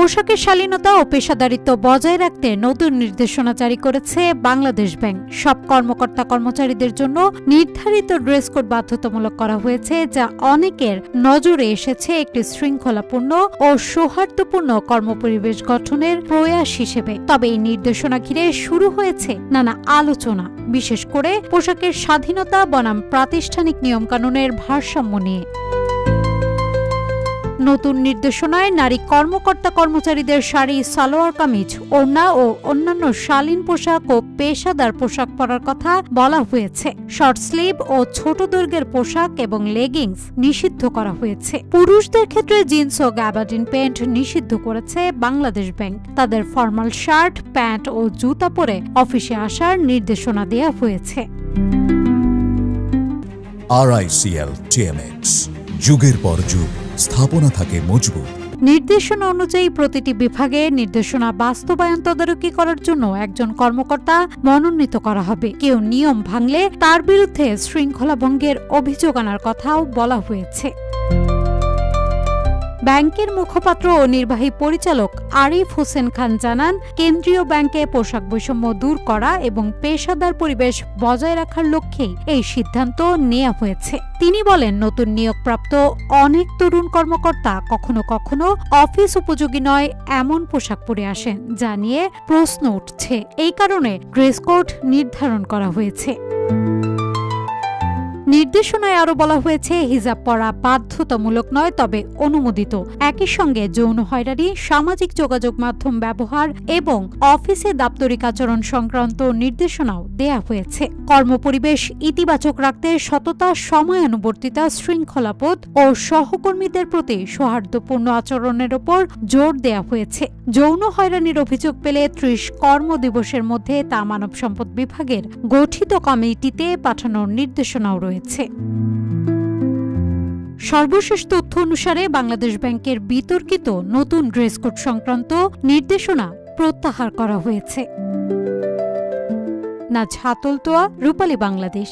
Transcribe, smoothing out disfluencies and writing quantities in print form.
পোশাকের শালীনতা ও পেশাদারিত্ব বজায় রাখতে নতুন নির্দেশনা জারি করেছে বাংলাদেশ ব্যাংক। সব কর্মকর্তা কর্মচারীদের জন্য নির্ধারিত ড্রেস কোড বাধ্যতামূলক করা হয়েছে, যা অনেকের নজরে এসেছে একটি শৃঙ্খলাপূর্ণ ও সৌহার্দ্যপূর্ণ কর্মপরিবেশ গঠনের প্রয়াস হিসেবে। তবে এই নির্দেশনা ঘিরে শুরু হয়েছে নানা আলোচনা, বিশেষ করে পোশাকের স্বাধীনতা বনাম প্রাতিষ্ঠানিক নিয়মকানুনের ভারসাম্য নিয়ে। নতুন নির্দেশনায় নারী কর্মকর্তা কর্মচারীদের শাড়ি, সালোয়ার কামিজ, ওড়না ও অন্যান্য শালীন পোশাক ও পেশাদার পোশাক পরার কথা বলা হয়েছে। শর্ট স্লিভ ও ছোট দৈর্ঘ্যের পোশাক এবং লেগিংস নিষিদ্ধ করা হয়েছে। পুরুষদের ক্ষেত্রে জিন্স ও গ্যাবার্ডিন প্যান্ট নিষিদ্ধ করেছে বাংলাদেশ ব্যাংক। তাদের ফর্মাল শার্ট, প্যান্ট ও জুতা পরে অফিসে আসার নির্দেশনা দেওয়া হয়েছে। RICL TMX, যুগের পর যুগ স্থাপনা থাকে মজবুত। নির্দেশনা অনুযায়ী প্রতিটি বিভাগে নির্দেশনা বাস্তবায়ন তদারকি করার জন্য একজন কর্মকর্তা মনোনীত করা হবে। কেউ নিয়ম ভাঙলে তার বিরুদ্ধে শৃঙ্খলা ভঙ্গের অভিযোগ আনার কথাও বলা হয়েছে। ব্যাংকের মুখপাত্র ও নির্বাহী পরিচালক আরিফ হোসেন খান জানান, কেন্দ্রীয় ব্যাংকে পোশাক বৈষম্য দূর করা এবং পেশাদার পরিবেশ বজায় রাখার লক্ষ্যেই এই সিদ্ধান্ত নেওয়া হয়েছে। তিনি বলেন, নতুন নিয়োগপ্রাপ্ত অনেক তরুণ কর্মকর্তা কখনো কখনো অফিস উপযোগী নয় এমন পোশাক পরে আসেন, যা নিয়ে প্রশ্ন উঠছে। এই কারণে ড্রেস কোড নির্ধারণ করা হয়েছে। নির্দেশনায় আরো বলা হয়েছে, হিজাব পরা বাধ্যতামূলক নয়, তবে অনুমোদিত। একই সঙ্গে যৌন হয়রানি, সামাজিক যোগাযোগ মাধ্যম ব্যবহার এবং অফিসে দাপ্তরিক আচরণ সংক্রান্ত নির্দেশনাও দেয়া হয়েছে। কর্মপরিবেশ ইতিবাচক রাখতে সততা, সময়ানুবর্তিতা, শৃঙ্খলাবোধ ও সহকর্মীদের প্রতি সৌহার্দ্যপূর্ণ আচরণের উপর জোর দেয়া হয়েছে। যৌন হয়রানির অভিযোগ পেলে 30 কর্মদিবসের মধ্যে তা মানব সম্পদ বিভাগের গঠিত কমিটিতে পাঠানোর নির্দেশনাও রয়েছে। সর্বশেষ তথ্য অনুসারে বাংলাদেশ ব্যাংকের বিতর্কিত নতুন ড্রেস কোড সংক্রান্ত নির্দেশনা প্রত্যাহার করা হয়েছে। নাজহাতুল তোয়া, রূপালী বাংলাদেশ।